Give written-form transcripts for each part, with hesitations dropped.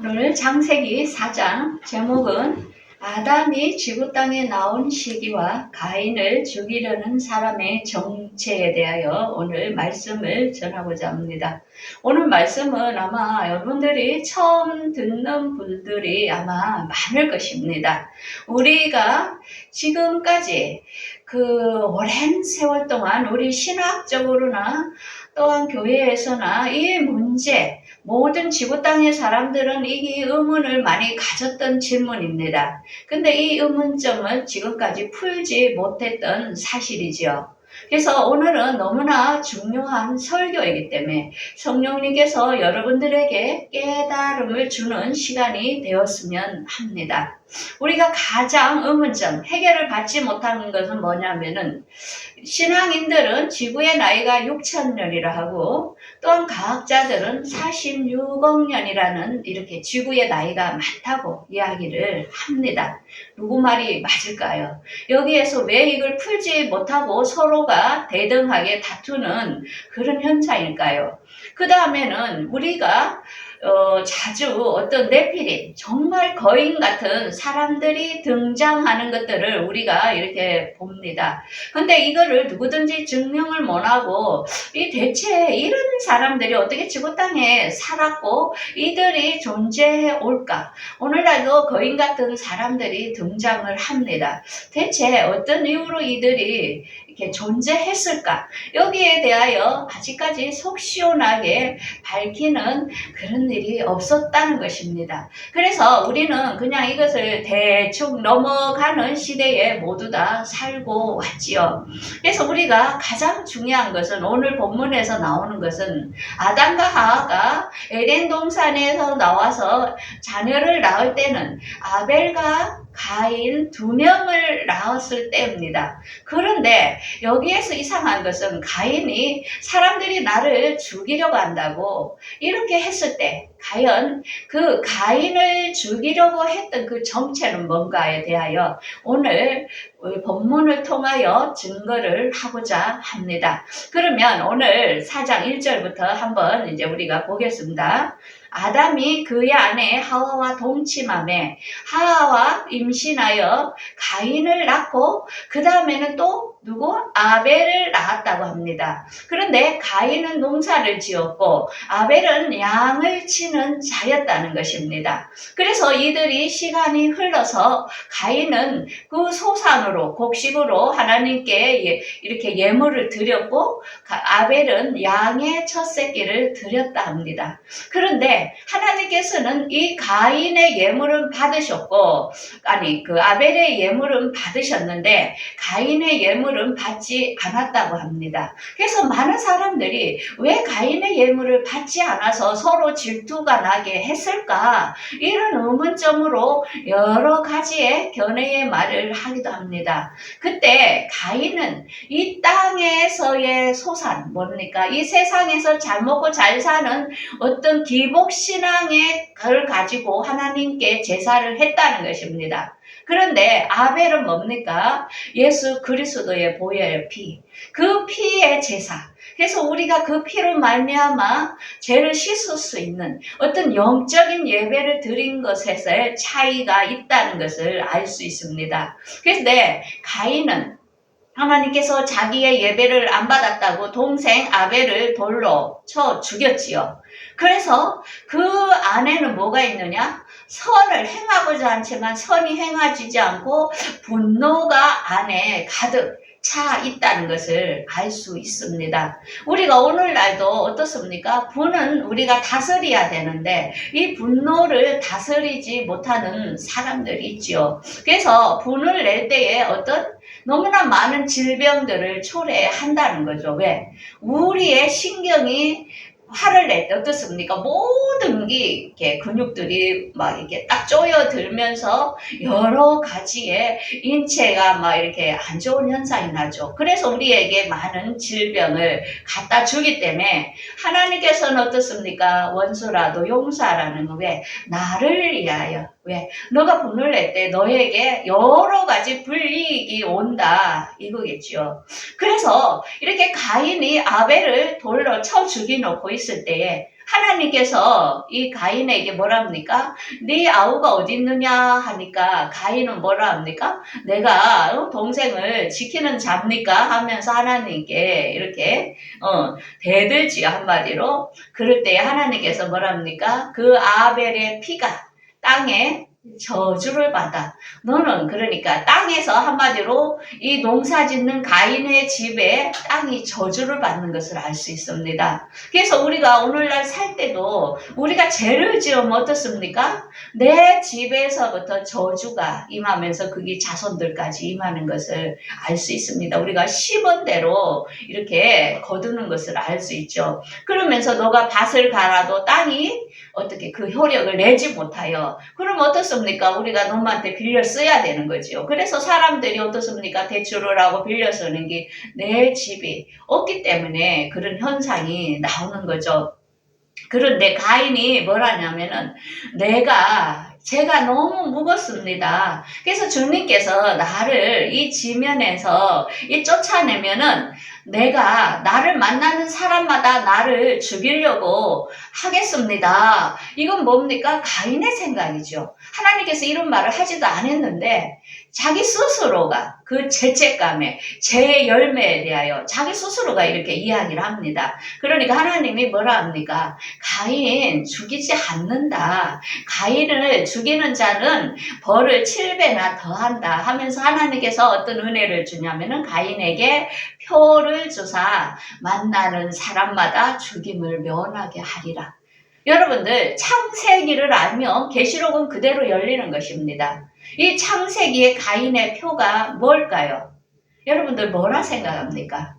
오늘 창세기 4장 제목은 아담이 지구 땅에 나온 시기와 가인을 죽이려는 사람의 정체에 대하여 오늘 말씀을 전하고자 합니다. 오늘 말씀은 아마 여러분들이 처음 듣는 분들이 아마 많을 것입니다. 우리가 지금까지 그 오랜 세월 동안 우리 신학적으로나 또한 교회에서나 이 문제, 모든 지구 땅의 사람들은 이 의문을 많이 가졌던 질문입니다. 근데 이 의문점을 지금까지 풀지 못했던 사실이지요. 그래서 오늘은 너무나 중요한 설교이기 때문에 성령님께서 여러분들에게 깨달음을 주는 시간이 되었으면 합니다. 우리가 가장 의문점, 해결을 받지 못하는 것은 뭐냐면은 신앙인들은 지구의 나이가 6,000년이라 하고 또한 과학자들은 46억 년이라는 이렇게 지구의 나이가 많다고 이야기를 합니다. 누구 말이 맞을까요? 여기에서 왜 이걸 풀지 못하고 서로가 대등하게 다투는 그런 현상일까요? 그 다음에는 우리가 자주 어떤 네피림, 정말 거인 같은 사람들이 등장하는 것들을 우리가 이렇게 봅니다. 근데 이거를 누구든지 증명을 못하고 대체 이런 사람들이 어떻게 지구 땅에 살았고 이들이 존재해 올까? 오늘날도 거인 같은 사람들이 등장을 합니다. 대체 어떤 이유로 이들이 이렇게 존재했을까? 여기에 대하여 아직까지 속 시원하게 밝히는 그런 일이 없었다는 것입니다. 그래서 우리는 그냥 이것을 대충 넘어가는 시대에 모두 다 살고 왔지요. 그래서 우리가 가장 중요한 것은 오늘 본문에서 나오는 것은 아담과 하와가 에덴 동산에서 나와서 자녀를 낳을 때는 아벨과 가인 2명을 낳았을 때입니다. 그런데 여기에서 이상한 것은 가인이 사람들이 나를 죽이려고 한다고 이렇게 했을 때 과연 그 가인을 죽이려고 했던 그 정체는 뭔가에 대하여 오늘 본문을 통하여 증거를 하고자 합니다. 그러면 오늘 4장 1절부터 한번 이제 우리가 보겠습니다. 아담이 그의 아내 하와와 동침하며 하와와 임신하여 가인을 낳고 그 다음에는 또 누구? 아벨을 낳았다고 합니다. 그런데 가인은 농사를 지었고 아벨은 양을 치는 자였다는 것입니다. 그래서 이들이 시간이 흘러서 가인은 그 소산으로 곡식으로 하나님께 이렇게 예물을 드렸고 아벨은 양의 첫 새끼를 드렸다 합니다. 그런데 하나님께서는 이 가인의 예물은 받으셨고 그 아벨의 예물은 받으셨는데 가인의 예물은 받지 않았다고 합니다. 그래서 많은 사람들이 왜 가인의 예물을 받지 않아서 서로 질투가 나게 했을까? 이런 의문점으로 여러 가지의 견해의 말을 하기도 합니다. 그때 가인은 이 땅에서의 소산, 뭡니까? 이 세상에서 잘 먹고 잘 사는 어떤 기복신앙의 걸 가지고 하나님께 제사를 했다는 것입니다. 그런데 아벨은 뭡니까? 예수 그리스도의 보혈의 피, 그 피의 제사. 그래서 우리가 그 피로 말미암아 죄를 씻을 수 있는 어떤 영적인 예배를 드린 것에서의 차이가 있다는 것을 알 수 있습니다. 그런데 가인은 하나님께서 자기의 예배를 안 받았다고 동생 아벨을 돌로 쳐 죽였지요. 그래서 그 안에는 뭐가 있느냐? 선을 행하고자 하지만 선이 행하지 않고 분노가 안에 가득 차 있다는 것을 알 수 있습니다. 우리가 오늘날도 어떻습니까? 분은 우리가 다스려야 되는데 이 분노를 다스리지 못하는 사람들이 있죠. 그래서 분을 낼 때에 어떤 너무나 많은 질병들을 초래한다는 거죠. 왜? 우리의 신경이 화를 낼 때 어떻습니까? 모든 게 이렇게 근육들이 막 이렇게 딱 쪼여들면서 여러 가지의 인체가 막 이렇게 안 좋은 현상이 나죠. 그래서 우리에게 많은 질병을 갖다 주기 때문에 하나님께서는 어떻습니까? 원수라도 용서하라는 거. 왜? 나를 위하여. 왜? 너가 분을 낼 때 너에게 여러 가지 불이익이 온다. 이거겠죠. 그래서 이렇게 가인이 아벨을 돌로 쳐 죽여놓고 있을 때에 하나님께서 이 가인에게 뭐라 합니까? 네 아우가 어디 있느냐 하니까 가인은 뭐라 합니까? 내가 동생을 지키는 자입니까? 하면서 하나님께 이렇게 대들지요, 한마디로. 그럴 때 하나님께서 뭐라 합니까? 그 아벨의 피가 땅에 저주를 받아. 너는 그러니까 땅에서 한마디로 이 농사 짓는 가인의 집에 땅이 저주를 받는 것을 알 수 있습니다. 그래서 우리가 오늘날 살 때도 우리가 죄를 지으면 어떻습니까? 내 집에서부터 저주가 임하면서 그게 자손들까지 임하는 것을 알 수 있습니다. 우리가 심은 대로 이렇게 거두는 것을 알 수 있죠. 그러면서 너가 밭을 갈아도 땅이 어떻게 그 효력을 내지 못하여, 그럼 어떻습니까? 우리가 놈한테 빌려 써야 되는 거지요. 그래서 사람들이 어떻습니까? 대출을 하고 빌려 쓰는 게 내 집이 없기 때문에 그런 현상이 나오는 거죠. 그런데 가인이 뭐라냐면은 제가 너무 묵었습니다. 그래서 주님께서 나를 이 지면에서 쫓아내면은 내가 나를 만나는 사람마다 나를 죽이려고 하겠습니다. 이건 뭡니까? 가인의 생각이죠. 하나님께서 이런 말을 하지도 않았는데 자기 스스로가 그 죄책감에, 죄의 열매에 대하여 자기 스스로가 이렇게 이야기를 합니다. 그러니까 하나님이 뭐라 합니까? 가인 죽이지 않는다. 가인을 죽이는 자는 벌을 7배나 더한다 하면서 하나님께서 어떤 은혜를 주냐면은 가인에게 표를 주사 만나는 사람마다 죽임을 면하게 하리라. 여러분들, 창세기를 알면 계시록은 그대로 열리는 것입니다. 이 창세기의 가인의 표가 뭘까요? 여러분들 뭐라 생각합니까?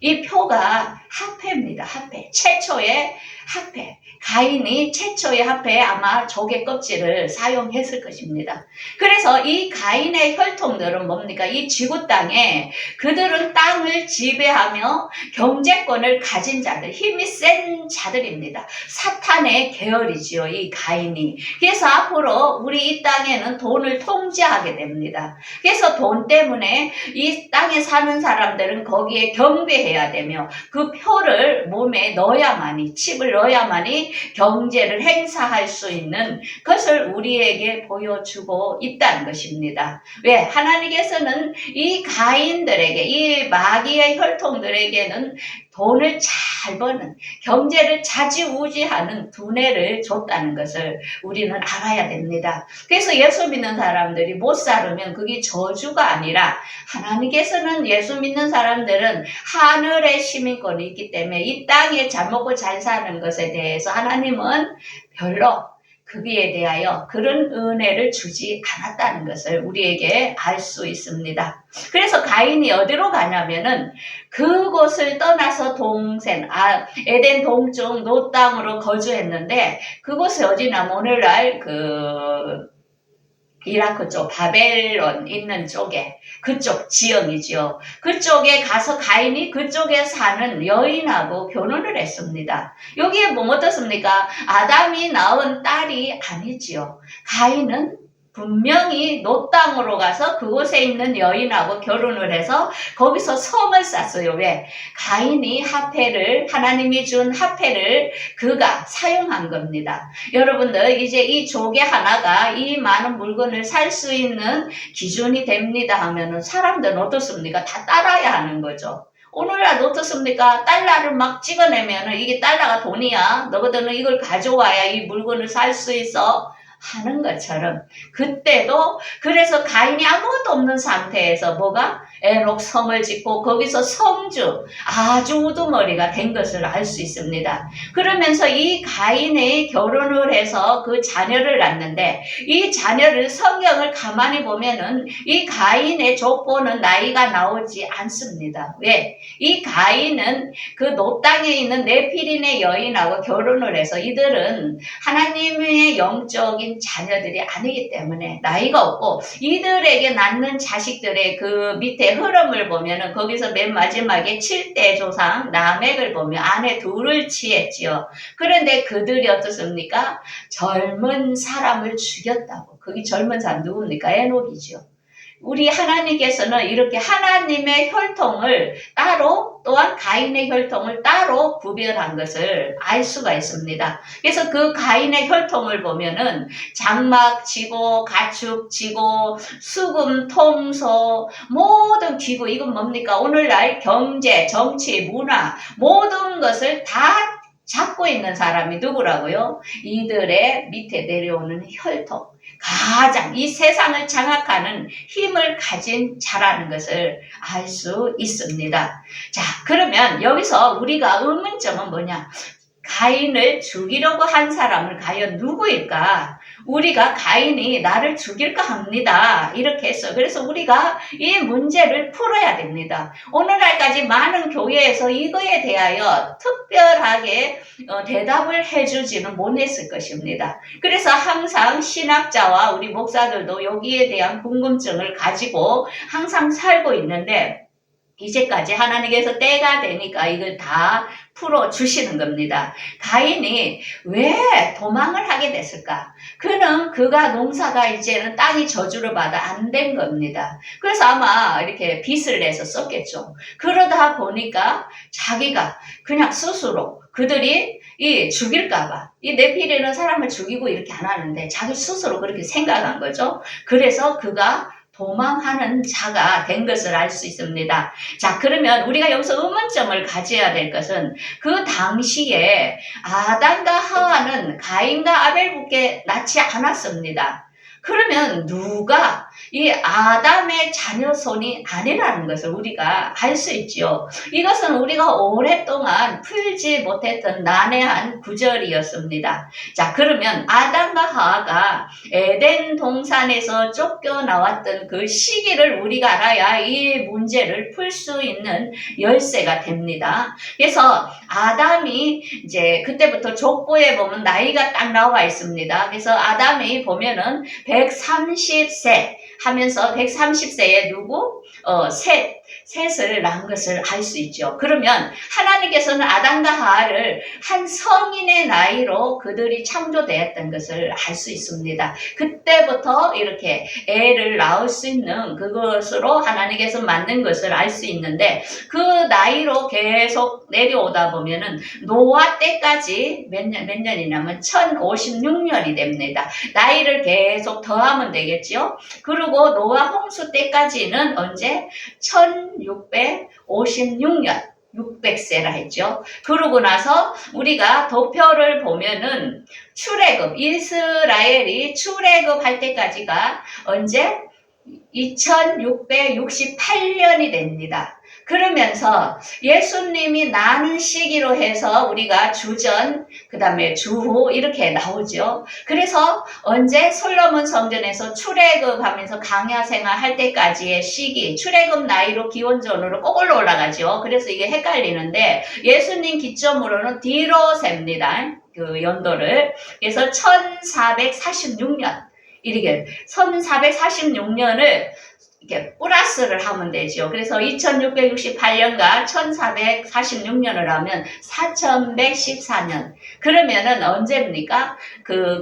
이 표가 합회입니다. 합회. 최초의 합회. 가인이 최초의 합회에 아마 조개 껍질을 사용했을 것입니다. 그래서 이 가인의 혈통들은 뭡니까? 이 지구 땅에 그들은 땅을 지배하며 경제권을 가진 자들, 힘이 센 자들입니다. 사탄의 계열이지요, 이 가인이. 그래서 앞으로 우리 이 땅에는 돈을 통제하게 됩니다. 그래서 돈 때문에 이 땅에 사는 사람들은 거기에 경배해야 되며 그 표를 몸에 넣어야만이, 칩을 넣어야만이 경제를 행사할 수 있는 것을 우리에게 보여주고 있다는 것입니다. 왜? 하나님께서는 이 가인들에게, 이 마귀의 혈통들에게는 돈을 잘 버는, 경제를 좌지우지하는 두뇌를 줬다는 것을 우리는 알아야 됩니다. 그래서 예수 믿는 사람들이 못 살으면 그게 저주가 아니라 하나님께서는 예수 믿는 사람들은 하늘의 시민권이 있기 때문에 이 땅에 잘 먹고 잘 사는 것에 대해서 하나님은 별로 거기에 대하여 그런 은혜를 주지 않았다는 것을 우리에게 알 수 있습니다. 그래서 가인이 어디로 가냐면은 그곳을 떠나서 에덴 동쪽 노 땅으로 거주했는데, 그곳이 어디냐면 오늘날 이라크 쪽, 바벨론 있는 쪽에, 그쪽 지형이죠. 그쪽에 가서 가인이 그쪽에 사는 여인하고 결혼을 했습니다. 여기에 뭐 어떻습니까? 아담이 낳은 딸이 아니지요. 가인은 분명히 노 땅으로 가서 그곳에 있는 여인하고 결혼을 해서 거기서 성을 쌓았어요. 왜? 가인이 하나님이 준 화폐를 그가 사용한 겁니다. 여러분들, 이제 이 조개 하나가 이 많은 물건을 살 수 있는 기준이 됩니다 하면은 사람들은 어떻습니까? 다 따라야 하는 거죠. 오늘날 어떻습니까? 달러를 막 찍어내면은 이게 달러가 돈이야. 너희들은 이걸 가져와야 이 물건을 살 수 있어. 하는 것처럼 그때도 그래서 가인이 아무것도 없는 상태에서 에녹 성을 짓고 거기서 성주 아주 우두머리가 된 것을 알 수 있습니다. 그러면서 이 가인이 결혼을 해서 그 자녀를 낳는데 이 자녀를 성경을 가만히 보면은 이 가인의 족보는 나이가 나오지 않습니다. 왜? 이 가인은 그 노 땅에 있는 네피린의 여인하고 결혼을 해서 이들은 하나님의 영적인 자녀들이 아니기 때문에 나이가 없고, 이들에게 낳는 자식들의 그 밑에 흐름을 보면은 거기서 맨 마지막에 7대 조상 라멕을 보면 아내 둘을 취했지요. 그런데 그들이 어떻습니까? 젊은 사람을 죽였다고. 그게 젊은 사람 누굽니까? 에녹이죠. 우리 하나님께서는 이렇게 하나님의 혈통을 따로 또한 가인의 혈통을 따로 구별한 것을 알 수가 있습니다. 그래서 그 가인의 혈통을 보면은 장막 지고, 가축 지고, 수금, 통소, 모든 기구, 이건 뭡니까? 오늘날 경제, 정치, 문화, 모든 것을 다 잡고 있는 사람이 누구라고요? 이들의 밑에 내려오는 혈통. 가장 이 세상을 장악하는 힘을 가진 자라는 것을 알 수 있습니다. 자, 그러면 여기서 우리가 의문점은 뭐냐? 가인을 죽이려고 한 사람은 과연 누구일까? 우리가 가인이 나를 죽일까 합니다. 이렇게 했어요. 그래서 우리가 이 문제를 풀어야 됩니다. 오늘날까지 많은 교회에서 이거에 대하여 특별하게 대답을 해주지는 못했을 것입니다. 그래서 항상 신학자와 우리 목사들도 여기에 대한 궁금증을 가지고 항상 살고 있는데 이제까지 하나님께서 때가 되니까 이걸 다 풀어주시는 겁니다. 가인이 왜 도망을 하게 됐을까? 그가 농사가 이제는 땅이 저주를 받아 안 된 겁니다. 그래서 아마 이렇게 빚을 내서 썼겠죠. 그러다 보니까 자기가 그냥 스스로 그들이 죽일까봐 이 네피리는 사람을 죽이고 이렇게 안 하는데 자기 스스로 그렇게 생각한 거죠. 그래서 그가 도망하는 자가 된 것을 알 수 있습니다. 자, 그러면 우리가 여기서 의문점을 가져야 될 것은 그 당시에 아담과 하와는 가인과 아벨밖에 낳지 않았습니다. 그러면 누가 이 아담의 자녀손이 아니라는 것을 우리가 알 수 있지요. 이것은 우리가 오랫동안 풀지 못했던 난해한 구절이었습니다. 자, 그러면 아담과 하와가 에덴 동산에서 쫓겨나왔던 그 시기를 우리가 알아야 이 문제를 풀 수 있는 열쇠가 됩니다. 그래서 아담이 이제 그때부터 족보에 보면 나이가 딱 나와 있습니다. 그래서 아담이 보면은 130세 하면서 130세에 셋을 낳은 것을 알 수 있죠. 그러면 하나님께서는 아담과 하와를 한 성인의 나이로 그들이 창조되었던 것을 알 수 있습니다. 그때부터 이렇게 애를 낳을 수 있는 그것으로 하나님께서 만든 것을 알 수 있는데 그 나이로 계속 내려오다 보면은 노아 때까지 몇 년이냐면 1056년이 됩니다. 나이를 계속 더하면 되겠죠. 그리고 노아 홍수 때까지는 언제? 1656년 600세라 했죠. 그러고 나서 우리가 도표를 보면은 출애굽, 이스라엘이 출애굽할 때까지가 언제? 2668년이 됩니다. 그러면서 예수님이 나는 시기로 해서 우리가 주전, 그 다음에 주후 이렇게 나오죠. 그래서 언제 솔로몬 성전에서 출애굽하면서 강야 생활할 때까지의 시기, 출애굽 나이로 기원전으로 거꾸로 올라가죠. 그래서 이게 헷갈리는데 예수님 기점으로는 뒤로 셉니다. 그 연도를. 그래서 1446년 이렇게 1446년을 이렇게 플러스를 하면 되죠. 그래서 2668년과 1446년을 하면 4114년. 그러면은 언제입니까?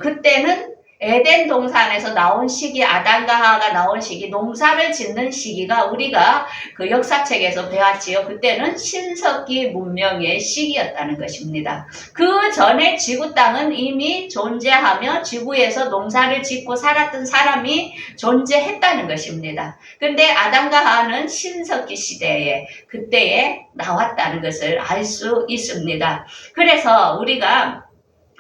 그때는 에덴 동산에서 나온 시기, 아담과 하와가 나온 시기, 농사를 짓는 시기가 우리가 그 역사책에서 배웠지요. 그때는 신석기 문명의 시기였다는 것입니다. 그 전에 지구 땅은 이미 존재하며 지구에서 농사를 짓고 살았던 사람이 존재했다는 것입니다. 근데 아담과 하와는 신석기 시대에 그때에 나왔다는 것을 알 수 있습니다. 그래서 우리가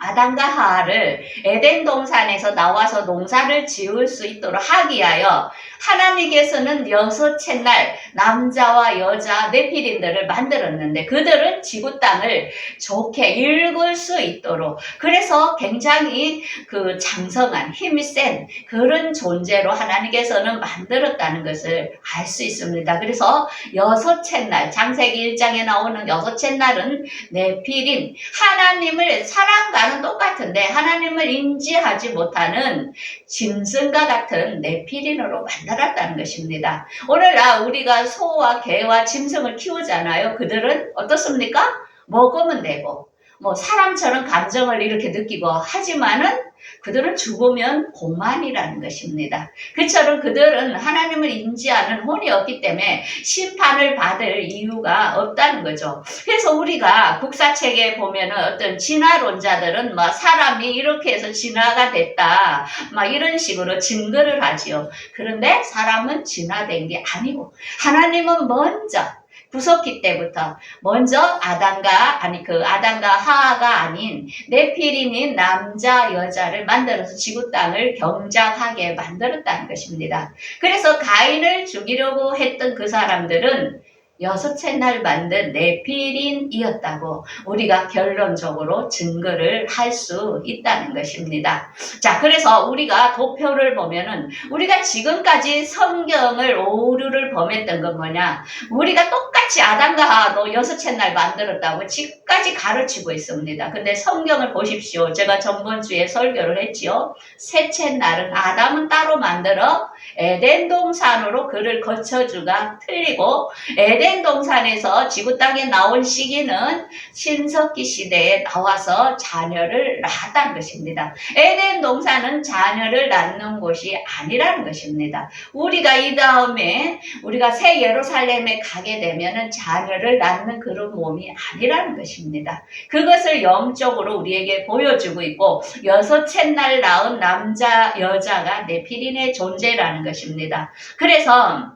아담과 하와를 에덴 동산에서 나와서 농사를 지을 수 있도록 하기 위하여 하나님께서는 여섯 채날 남자와 여자 네피림들을 만들었는데 그들은 지구 땅을 좋게 읽을 수 있도록 그래서 굉장히 그 장성한 힘이 센 그런 존재로 하나님께서는 만들었다는 것을 알 수 있습니다. 그래서 여섯 채날 창세기 1장에 나오는 여섯 채날은 네피림 하나님을 사람과는 똑같은데 하나님을 인지하지 못하는 짐승과 같은 네피림으로 만들었다는 것입니다. 오늘날 우리가 소와 개와 짐승을 키우잖아요. 그들은 어떻습니까? 먹으면 되고 뭐 사람처럼 감정을 이렇게 느끼고 하지만은 그들은 죽으면 고만이라는 것입니다. 그처럼 그들은 하나님을 인지하는 혼이 없기 때문에 심판을 받을 이유가 없다는 거죠. 그래서 우리가 국사책에 보면은 어떤 진화론자들은 막 사람이 이렇게 해서 진화가 됐다, 막 이런 식으로 증거를 하지요. 그런데 사람은 진화된 게 아니고 하나님은 먼저 구석기 때부터 먼저 아담과 하와가 아닌 네피림인 남자 여자를 만들어서 지구 땅을 경작하게 만들었다는 것입니다. 그래서 가인을 죽이려고 했던 그 사람들은 여섯째 날 만든 네피림이었다고 우리가 결론적으로 증거를 할 수 있다는 것입니다. 자, 그래서 우리가 도표를 보면은 우리가 지금까지 성경을 오류를 범했던 건 뭐냐? 우리가 똑같이 아담과 하와도 여섯째 날 만들었다고 지금까지 가르치고 있습니다. 근데 성경을 보십시오. 제가 전번 주에 설교를 했지요. 셋째 날은 아담은 따로 만들어 에덴 동산으로 그를 거쳐주가 틀리고, 에덴 동산에서 지구 땅에 나온 시기는 신석기 시대에 나와서 자녀를 낳았다는 것입니다. 에덴 동산은 자녀를 낳는 곳이 아니라는 것입니다. 우리가 이 다음에 우리가 새 예루살렘에 가게 되면은 자녀를 낳는 그런 몸이 아니라는 것입니다. 그것을 영적으로 우리에게 보여주고 있고, 여섯째 날 낳은 남자 여자가 네피림의 존재라는 것입니다. 그래서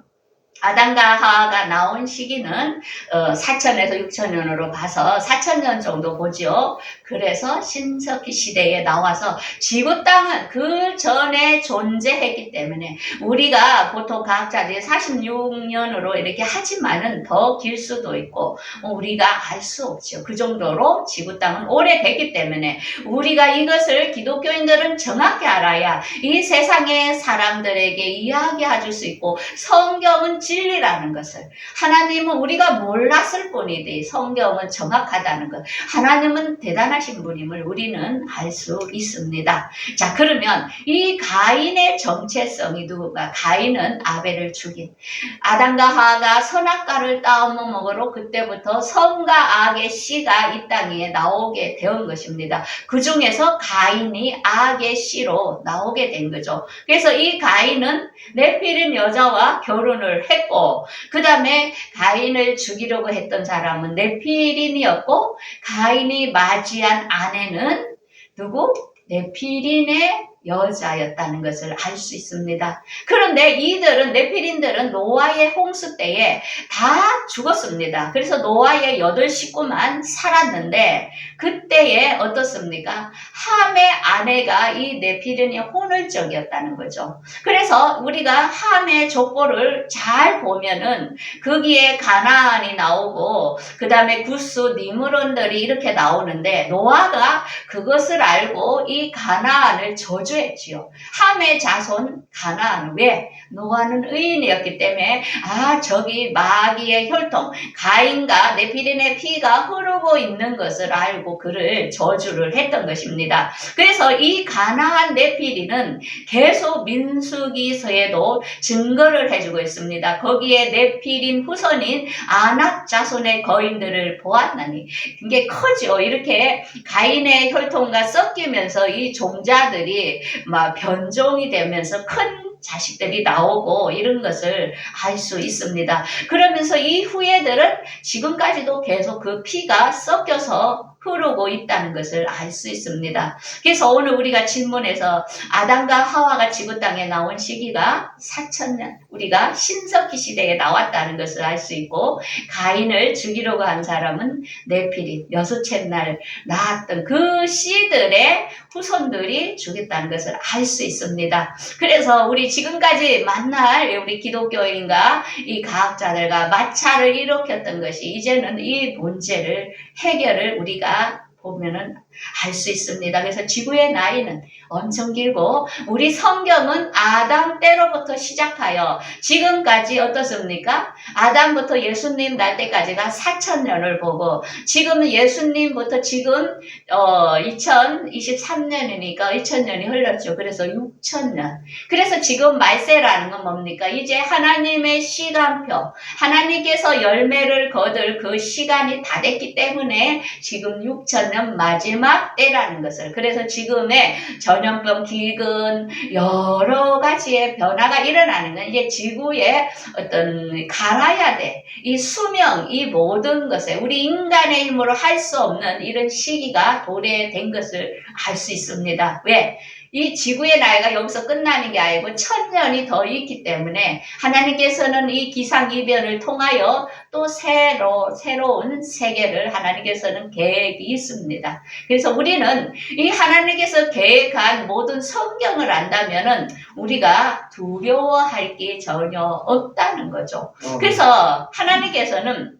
아담과 하와가 나온 시기는 4천에서 6천년으로 봐서 4천년 정도 보죠. 그래서 신석기 시대에 나와서 지구 땅은 그 전에 존재했기 때문에 우리가 보통 과학자들이 46년으로 이렇게 하지만은 더 길 수도 있고 우리가 알 수 없죠. 그 정도로 지구 땅은 오래됐기 때문에 우리가 이것을 기독교인들은 정확히 알아야 이 세상의 사람들에게 이야기해 줄 수 있고, 성경은 진리라는 것을, 하나님은 우리가 몰랐을 뿐이지 성경은 정확하다는 것, 하나님은 대단하신 분임을 우리는 알 수 있습니다. 자, 그러면 이 가인의 정체성이 누구가? 가인은 아벨을 죽인, 아담과 하와가 선악과를 따먹으로 그때부터 선과 악의 씨가 이 땅에 나오게 된 것입니다. 그 중에서 가인이 악의 씨로 나오게 된 거죠. 그래서 이 가인은 네피림 여자와 결혼을 했고, 그 다음에 가인을 죽이려고 했던 사람은 네피림이었고, 가인이 맞이한 아내는 누구? 네피림의 여자였다는 것을 알 수 있습니다. 그런데 이들은, 네피림들은 노아의 홍수 때에 다 죽었습니다. 그래서 노아의 8식구만 살았는데, 그때에 어떻습니까? 함의 아내가 이 네피림의 혼혈적이었다는 거죠. 그래서 우리가 함의 족보를 잘 보면은 거기에 가나안이 나오고, 그 다음에 구스, 니므론들이 이렇게 나오는데, 노아가 그것을 알고 이 가나안을 저주했지요. 함의 자손 가나안. 왜? 노아는 의인이었기 때문에 저기 마귀의 혈통, 가인과 네피림의 피가 흐르고 있는 것을 알고 그를 저주를 했던 것입니다. 그래서 이 가나안 네피림은 계속 민수기서에도 증거를 해주고 있습니다. 거기에 네피림 후손인 아낙 자손의 거인들을 보았나니, 이게 커지요. 이렇게 가인의 혈통과 섞이면서 이 종자들이 막 변종이 되면서 큰 자식들이 나오고 이런 것을 알 수 있습니다. 그러면서 이 후예들은 지금까지도 계속 그 피가 섞여서 흐르고 있다는 것을 알 수 있습니다. 그래서 오늘 우리가 질문에서 아담과 하와가 지구 땅에 나온 시기가 4천년, 우리가 신석기 시대에 나왔다는 것을 알 수 있고, 가인을 죽이려고 한 사람은 네피림, 여섯째 날 낳았던 그 씨들의 후손들이 죽였다는 것을 알 수 있습니다. 그래서 우리 지금까지 만날 우리 기독교인과 이 과학자들과 마찰을 일으켰던 것이 이제는 이 문제를 해결을 우리가 보면은 알 수 있습니다. 그래서 지구의 나이는 엄청 길고, 우리 성경은 아담 때로부터 시작하여 지금까지 어떻습니까? 아담부터 예수님 날 때까지가 4천년을 보고, 지금은 예수님부터 지금 2023년이니까 2000년이 흘렀죠. 그래서 6천년. 그래서 지금 말세라는 건 뭡니까? 이제 하나님의 시간표, 하나님께서 열매를 거둘 그 시간이 다 됐기 때문에 지금 6천년 들어서는 마지막 때라는 것을, 그래서 지금의 전염병, 기근, 여러 가지의 변화가 일어나는 건 이제 지구에 어떤 갈아야 돼. 이 수명, 이 모든 것에 우리 인간의 힘으로 할 수 없는 이런 시기가 도래된 것을 알 수 있습니다. 왜? 이 지구의 나이가 여기서 끝나는 게 아니고 1000년이 더 있기 때문에 하나님께서는 이 기상이변을 통하여 또 새로운 세계를 하나님께서는 계획이 있습니다. 그래서 우리는 이 하나님께서 계획한 모든 성경을 안다면은 우리가 두려워할 게 전혀 없다는 거죠. 그래서 하나님께서는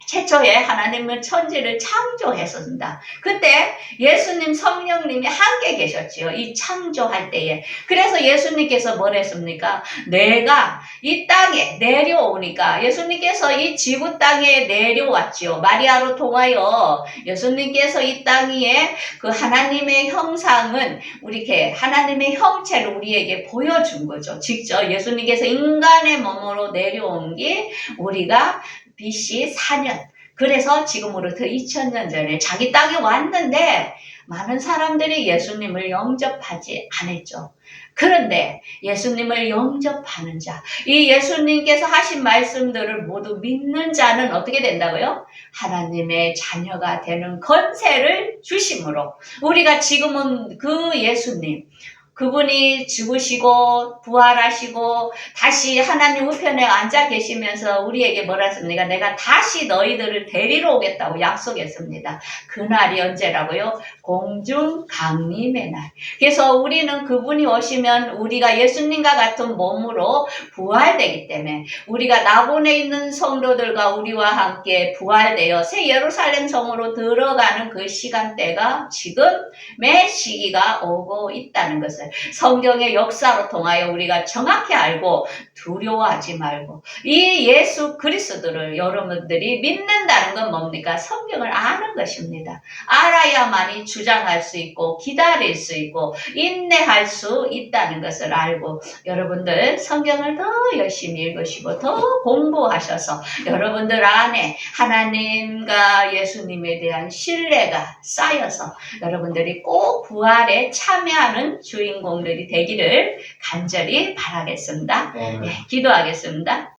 최초에 하나님은 천지를 창조했습니다. 그때 예수님 성령님이 함께 계셨지요. 이 창조할 때에. 그래서 예수님께서 뭘 했습니까? 내가 이 땅에 내려오니까 예수님께서 이 지구 땅에 내려왔지요. 마리아로 통하여 예수님께서 이 땅 위에 그 하나님의 형상은 우리에게 하나님의 형체를 우리에게 보여준 거죠. 직접 예수님께서 인간의 몸으로 내려온 게 우리가 BC 4년. 그래서 지금으로부터 2000년 전에 자기 땅에 왔는데 많은 사람들이 예수님을 영접하지 않았죠. 그런데 예수님을 영접하는 자, 이 예수님께서 하신 말씀들을 모두 믿는 자는 어떻게 된다고요? 하나님의 자녀가 되는 권세를 주심으로 우리가 지금은 그 예수님, 그분이 죽으시고 부활하시고 다시 하나님 우편에 앉아 계시면서 우리에게 뭐라 했습니까? 내가 다시 너희들을 데리러 오겠다고 약속했습니다. 그날이 언제라고요? 공중 강림의 날. 그래서 우리는 그분이 오시면 우리가 예수님과 같은 몸으로 부활되기 때문에 우리가 낙원에 있는 성도들과 우리와 함께 부활되어 새 예루살렘 성으로 들어가는 그 시간대가 지금의 시기가 오고 있다는 것을 성경의 역사로 통하여 우리가 정확히 알고 두려워하지 말고 이 예수 그리스도를 여러분들이 믿는다는 건 뭡니까? 성경을 아는 것입니다. 알아야만이 주장할 수 있고 기다릴 수 있고 인내할 수 있다는 것을 알고 여러분들 성경을 더 열심히 읽으시고 더 공부하셔서 여러분들 안에 하나님과 예수님에 대한 신뢰가 쌓여서 여러분들이 꼭 부활에 참여하는 주인공들이 되기를 간절히 바라겠습니다. 네, 기도하겠습니다.